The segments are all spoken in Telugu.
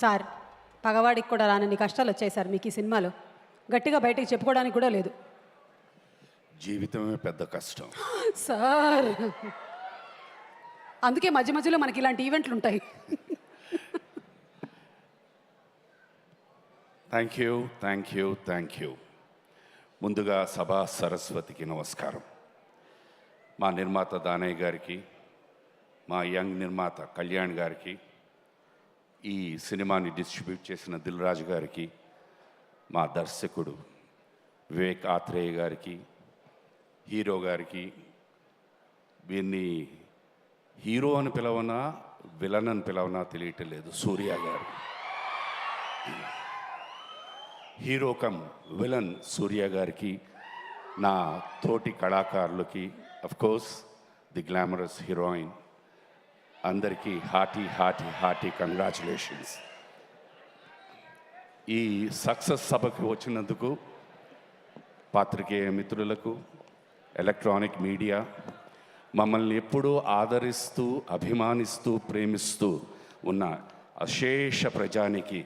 సార్ పగవాడికి కూడా రానన్ని కష్టాలు వచ్చాయి సార్ మీకు ఈ సినిమాలో. గట్టిగా బయటికి చెప్పుకోవడానికి కూడా లేదు. జీవితమే పెద్ద కష్టం సార్, అందుకే మధ్య మధ్యలో మనకి ఇలాంటి ఈవెంట్లు ఉంటాయి. Thank you. ముందుగా సభా సరస్వతికి నమస్కారం. మా నిర్మాత దానయ్య గారికి, మా యంగ్ నిర్మాత కళ్యాణ్ గారికి, ఈ సినిమాని డిస్ట్రిబ్యూట్ చేసిన దిల్ రాజు గారికి, మా దర్శకుడు వివేక్ ఆత్రేయ గారికి, హీరో గారికి, వీరిని హీరో అని పిలవనా విలన్ అని పిలవనా తెలియటం లేదు, సూర్య గారు. హీరో కమ్ విలన్ సూర్య గారికి, నా తోటి కళాకారులకి, కోర్స్ ది గ్లామరస్ హీరోయిన్ అందరికీ హార్టీ కంగ్రాచులేషన్స్. ఈ సక్సెస్ సభకు వచ్చినందుకు పాత్రికేయ మిత్రులకు, ఎలక్ట్రానిక్ మీడియా, మమ్మల్ని ఎప్పుడూ ఆదరిస్తూ అభిమానిస్తూ ప్రేమిస్తూ ఉన్న అశేష ప్రజానికి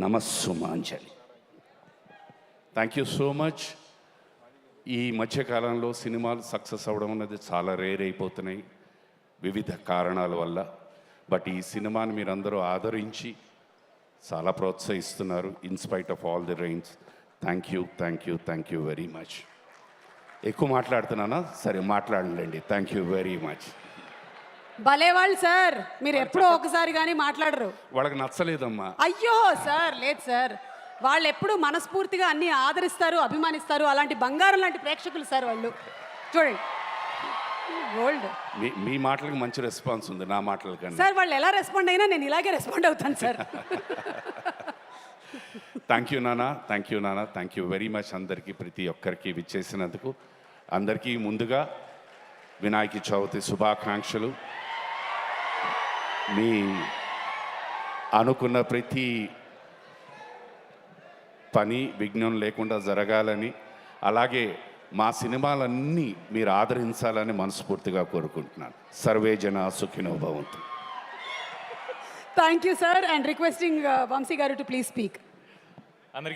నమస్సుమాంజలి. Thank you so much. ఈ మధ్యకాలంలో సినిమాలు సక్సెస్ అవ్వడం అన్నది చాలా రేర్ అయిపోతున్నాయి వివిధ కారణాల వల్ల. బట్ ఈ సినిమాని మీరందరూ ఆదరించి చాలా ప్రోత్సహిస్తున్నారు. In spite of all the rains. Thank you very much. ఎక్కువ మాట్లాడుతున్నానా? సరే మాట్లాడండి. Thank you very much. భలేవాళ్ళు సార్, మీరు ఎప్పుడో ఒకసారి కానీ మాట్లాడరు. వాళ్ళకి నచ్చలేదమ్మా. అయ్యో సార్, లేదు సార్, వాళ్ళు ఎప్పుడు మనస్ఫూర్తిగా అన్ని ఆదరిస్తారు, అభిమానిస్తారు. అలాంటి బంగారం లాంటి ప్రేక్షకులు సార్ వాళ్ళు. చూడండి, గోల్డ్. మీ మాటలకు మంచి రెస్పాన్స్ ఉంది, నా మాటల కన్నా. సార్ వాళ్ళు ఎలా రెస్పాండ్ అయినా నేను ఇలాగే రెస్పాండ్ అవుతాను సార్. థ్యాంక్ యూ నాన్న. థ్యాంక్ యూ వెరీ మచ్ అందరికీ, ప్రతి ఒక్కరికి విచ్చేసినందుకు. అందరికీ ముందుగా వినాయక చవితి శుభాకాంక్షలు. మీ అనుకున్న ప్రతి పని విఘ్నం లేకుండా జరగాలని, అలాగే మా సినిమాలన్నీ మీరు ఆదరించాలని మనస్ఫూర్తిగా కోరుకుంటున్నాను. సర్వే జన సుఖినో భవంతు. Thank you sir. And requesting Vamshi గారు టు ప్లీజ్ స్పీక్. అందరికీ